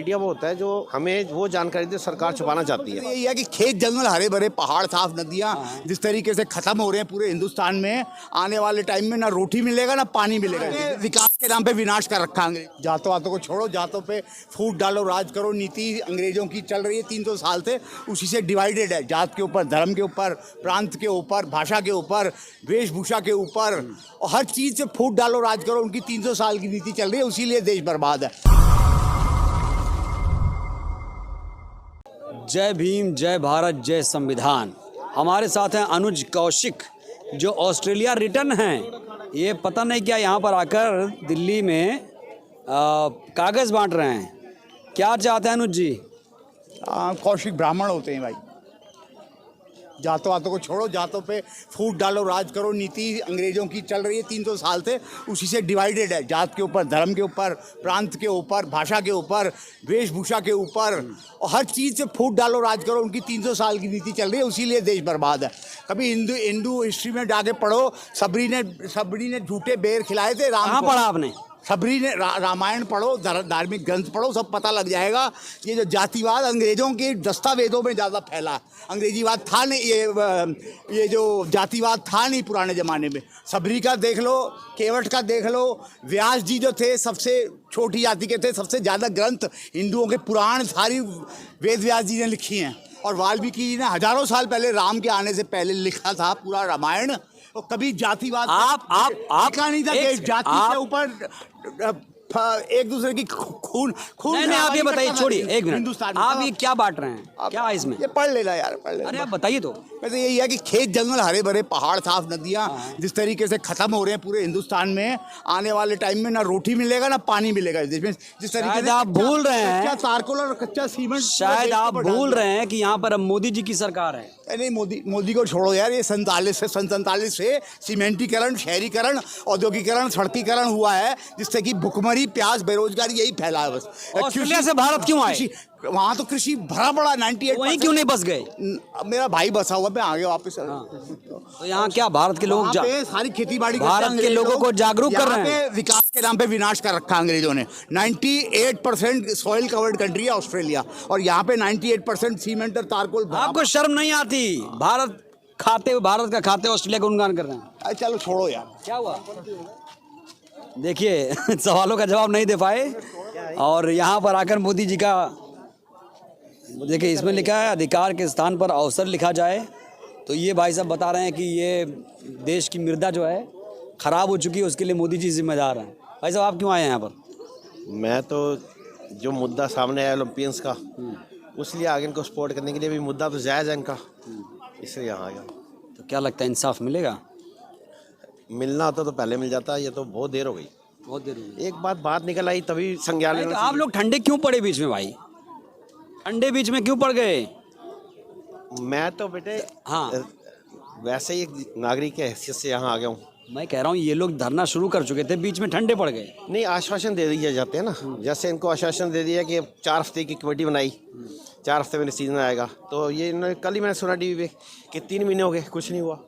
Media वो होता है जो हमें वो जानकारी दे सरकार छुपाना चाहती है। यही है कि खेत जंगल हरे भरे पहाड़ साफ नदियाँ जिस तरीके से खत्म हो रहे हैं पूरे हिंदुस्तान में, आने वाले टाइम में ना रोटी मिलेगा ना पानी मिलेगा। विकास के नाम पे विनाश कर रखांगे। जातों वातों को छोड़ो, जातों पे फूट डालो, राज करो नीति अंग्रेजों की चल रही है 300 साल से, उसी से डिवाइडेड है। जात के ऊपर, धर्म के ऊपर, प्रांत के ऊपर, भाषा के ऊपर, वेशभूषा के ऊपर, और हर चीज़ से फूट डालो, राज करो। उनकी 300 साल की नीति चल रही है, उसीलिए देश बर्बाद है। जय भीम, जय भारत, जय संविधान। हमारे साथ हैं अनुज कौशिक जो ऑस्ट्रेलिया रिटर्न हैं। ये पता नहीं क्या यहाँ पर आकर दिल्ली में कागज़ बांट रहे हैं। क्या चाहते हैं अनुज जी? कौशिक ब्राह्मण होते हैं भाई। जातों वातों को छोड़ो, जातों पे फूट डालो, राज करो नीति अंग्रेजों की चल रही है 300 साल से, उसी से डिवाइडेड है। जात के ऊपर, धर्म के ऊपर, प्रांत के ऊपर, भाषा के ऊपर, वेशभूषा के ऊपर, और हर चीज़ से फूट डालो, राज करो। उनकी 300 साल की नीति चल रही है, उसीलिए देश बर्बाद है। कभी हिंदू हिस्ट्री में जाके पढ़ो, सबरी ने झूठे बेर खिलाए थे राम कहाँ को। पढ़ा आपने? सबरी ने रामायण पढ़ो, धार्मिक ग्रंथ पढ़ो, सब पता लग जाएगा। ये जो जातिवाद अंग्रेजों के दस्तावेजों में ज़्यादा फैला, अंग्रेजीवाद था नहीं, ये जो जातिवाद था नहीं पुराने ज़माने में। सबरी का देख लो, केवट का देख लो, व्यास जी जो थे सबसे छोटी जाति के थे, सबसे ज़्यादा ग्रंथ हिंदुओं के पुराण सारी वेद व्यास जी ने लिखी हैं। और वाल्मीकि जी ने हजारों साल पहले, राम के आने से पहले लिखा था पूरा रामायण। और कभी जातिवाद आप नहीं था कि जाति के ऊपर एक दूसरे की खून नहीं, आप ये बताइए, छोड़िए एक मिनट। हिंदुस्तान आप ये क्या बांट रहे हैं? क्या है इसमें? ये पढ़ लेना यार, पढ़ लेना। अरे आप बताइए तो। वैसे यही है कि खेत जंगल हरे भरे पहाड़ साफ नदियाँ जिस तरीके से खत्म हो रहे हैं पूरे हिंदुस्तान में, आने वाले टाइम में ना रोटी मिलेगा ना पानी मिलेगा। जिस तरीके से आप भूल रहे हैं, कच्चा तारकोल और कच्चा सीमेंट, शायद आप भूल रहे हैं कि यहाँ पर अब मोदी जी की सरकार है। नहीं, मोदी को छोड़ो यार। ये सन 47 से सीमेंटीकरण, शहरीकरण, औद्योगिकरण, सड़कीकरण हुआ है, जिससे कि भुखमरी, प्यास, बेरोजगारी यही फैला है बस। ऑस्ट्रेलिया से भारत क्यों आए? वहाँ तो कृषि भरा पड़ा 98। वहीं क्यों नहीं बस गए? मेरा भाई बसा हुआ, मैं आगे वापस। तो यहाँ क्या भारत के लोग सारी खेती बाड़ी, भारत के लोगों को जागरूक कर रहे हैं। विकास के नाम पे विनाश कर रखा अंग्रेजों ने। 98% सॉइल कवर्ड कंट्री है ऑस्ट्रेलिया, और यहाँ पे 98% सीमेंट और तारकोल। आपको शर्म नहीं आती? भारत का खाते ऑस्ट्रेलिया का गुणगान कर रहे हैं। चलो छोड़ो यार, क्या हुआ? देखिए सवालों का जवाब नहीं दे पाए, और यहाँ पर आकर मोदी जी का, देखिए इसमें लिखा है अधिकार के स्थान पर अवसर लिखा जाए। तो ये भाई साहब बता रहे हैं कि ये देश की मृदा जो है ख़राब हो चुकी है, उसके लिए मोदी जी जिम्मेदार हैं। भाई साहब आप क्यों आए हैं यहाँ पर? मैं तो जो मुद्दा सामने आया ओलंपियंस का, उसलिए आगे इनको सपोर्ट करने के लिए भी, मुद्दा तो जायज़ है इनका, इसलिए यहाँ आ गया। तो क्या लगता है इंसाफ मिलेगा? मिलना होता तो पहले मिल जाता, ये तो बहुत देर हो गई। बहुत देर हुई। एक बात निकल आई तभी संज्ञान लेना आप लोग ठंडे क्यों पड़े बीच में भाई? ठंडे बीच में क्यों पड़ गए? मैं तो बेटे वैसे ही एक नागरिक के हैसियत से यहाँ आ गया हूँ। मैं कह रहा हूँ ये लोग धरना शुरू कर चुके थे, बीच में ठंडे पड़ गए। नहीं, आश्वासन दे दिए जाते हैं ना। जैसे इनको आश्वासन दे दिया कि 4 हफ्ते की कमेटी बनाई, 4 हफ्ते में सीजन आएगा। तो ये इन्होंने, कल ही मैंने सुना टीवी पे कि 3 महीने हो गए, कुछ नहीं हुआ।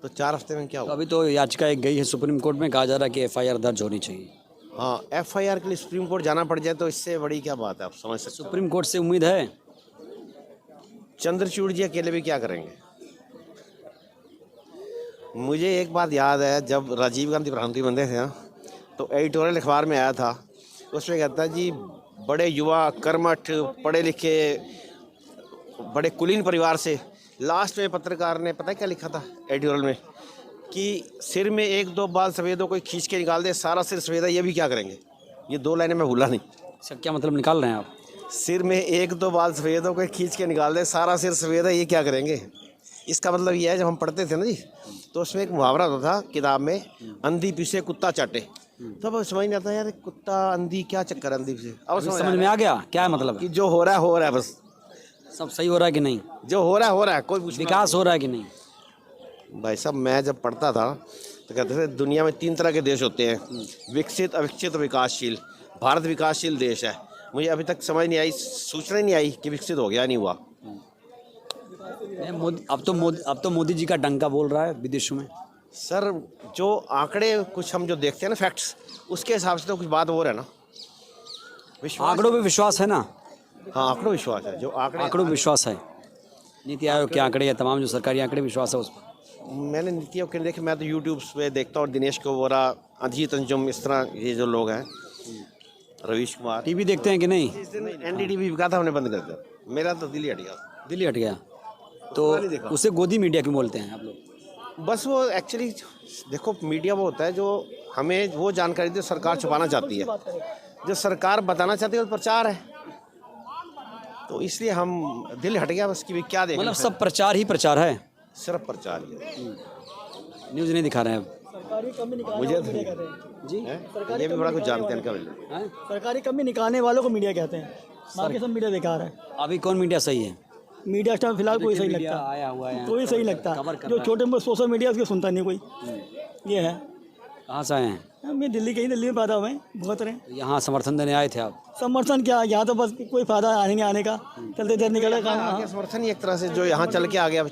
तो 4 हफ्ते में क्या हुआ? अभी तो याचिका एक गई है सुप्रीम कोर्ट में, कहा जा रहा है कि FIR दर्ज होनी चाहिए। हाँ, FIR के लिए सुप्रीम कोर्ट जाना पड़ जाए तो इससे बड़ी क्या बात है, आप समझ सकते। सुप्रीम कोर्ट से उम्मीद है? चंद्रचूड़ जी अकेले भी क्या करेंगे? मुझे एक बात याद है, जब राजीव गांधी प्रधानमंत्री बनते थे ना, तो एडिटोरियल अखबार में आया था, उसमें कहता जी बड़े युवा, कर्मठ, पढ़े लिखे, बड़े कुलीन परिवार से। लास्ट में पत्रकार ने पता है क्या लिखा था एडिटोरियल में, कि सिर में 1-2 बाल सफ़ेद हो, कोई खींच के निकाल दे, सारा सिर सफ़ेद है, ये भी क्या करेंगे? ये 2 लाइनें मैं भूला नहीं। इसका क्या मतलब निकाल रहे हैं आप? सिर में 1-2 बाल सफ़ेद हो, कोई खींच के निकाल दे, सारा सिर सफ़ेद है, ये क्या करेंगे? इसका मतलब ये है, जब हम पढ़ते थे ना जी, तो उसमें एक मुहावरा होता था किताब में, अंधी पीछे कुत्ता चाटे। तो अब समझ नहीं आता यार, कुत्ता अंधी क्या चक्कर, अंधी पीछे। अब समझ में आ गया क्या है मतलब? कि जो हो रहा है बस। सब सही हो रहा है कि नहीं? जो हो रहा है, कोई विकास हो रहा है कि नहीं? भाई साहब, मैं जब पढ़ता था तो कहते थे दुनिया में 3 तरह के देश होते हैं, विकसित, अविकसित और विकासशील। भारत विकासशील देश है। मुझे अभी तक समझ नहीं आई, सूचना नहीं आई कि विकसित हो गया नहीं हुआ। अब तो मोदी जी का डंका बोल रहा है विदेशों में। सर, जो आंकड़े कुछ हम जो देखते हैं ना, फैक्ट्स, उसके हिसाब से तो कुछ बात और है ना। आंकड़ों पे विश्वास है ना? हाँ, आंकड़ों विश्वास है, जो आंकड़ों पे विश्वास है, नीति आयोग के आंकड़े या तमाम जो सरकारी आंकड़े विश्वास है उस पर। मैंने नीति आयोग के देखे, मैं तो यूट्यूब पे देखता हूँ, दिनेश कोवरा, अजीत अंजुम, इस तरह ये जो लोग हैं, रवीश कुमार। टीवी देखते हैं कि नहीं? इस दिन एनडीटीवी का था, हमने बंद कर दिया, मेरा तो दिल ही हट गया। दिल्ली हट गया तो उसे गोदी मीडिया क्यों बोलते हैं आप लोग? बस वो एक्चुअली देखो, मीडिया वो होता है जो हमें वो जानकारी जो सरकार छुपाना चाहती है, जो सरकार बताना चाहती है वो प्रचार है, तो इसलिए हम दिल हट गया बस कि क्या देखें। मतलब सब प्रचार ही प्रचार है, सिर्फ प्रचार ही है। न्यूज़ नहीं दिखा रहे हैं अब। मुझे तो जी ये भी बड़ा कुछ जानते हैं इनका बिल्कुल। हैं? सरकारी कमी निकालने वालों को मीडिया कहते हैं, बाकी सब मीडिया बेकार है। अभी कौन मीडिया सही है? मीडिया स्टाफ फिलहाल कोई सही मीडिया लगता, आया हुआ है, कोई सही लगता, कवर कर जो रहा है। छोटे मोटे सोशल मीडिया उसको सुनता नहीं कोई, ये है। कहाँ से आए हैं? मैं दिल्ली के ही, दिल्ली में पैदा हुए हैं, बहुत रहे। यहाँ समर्थन देने आए थे आप? समर्थन क्या, यहाँ तो बस कोई फायदा आने नहीं आने का, चलते देर निकले काम। आगे समर्थन ही एक तरह से जो यहाँ चल के आ गया।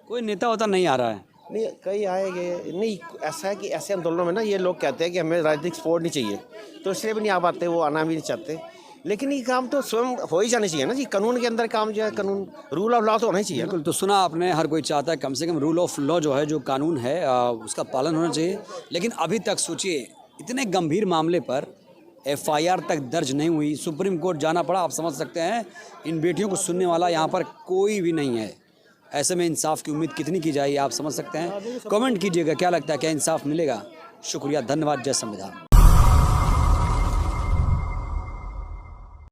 कोई नेता होता नहीं आ रहा है। नहीं, कई आएंगे, नहीं ऐसा है कि ऐसे आंदोलनों में ना ये लोग कहते हैं कि हमें राजनीतिक सपोर्ट नहीं चाहिए, तो इसलिए भी नहीं आ पाते, वो आना भी नहीं चाहते। लेकिन ये काम तो स्वयं हो ही जाना चाहिए ना जी, कानून के अंदर काम जो है, कानून रूल ऑफ लॉ तो होना ही चाहिए ना। बिल्कुल, तो सुना आपने, हर कोई चाहता है कम से कम रूल ऑफ लॉ जो है, जो कानून है उसका पालन होना चाहिए। लेकिन अभी तक सोचिए, इतने गंभीर मामले पर FIR तक दर्ज नहीं हुई, सुप्रीम कोर्ट जाना पड़ा। आप समझ सकते हैं इन बेटियों को सुनने वाला यहाँ पर कोई भी नहीं है। ऐसे में इंसाफ की उम्मीद कितनी की जाए, आप समझ सकते हैं। कमेंट कीजिएगा, क्या लगता है, क्या इंसाफ मिलेगा? शुक्रिया, धन्यवाद, जय संविधान।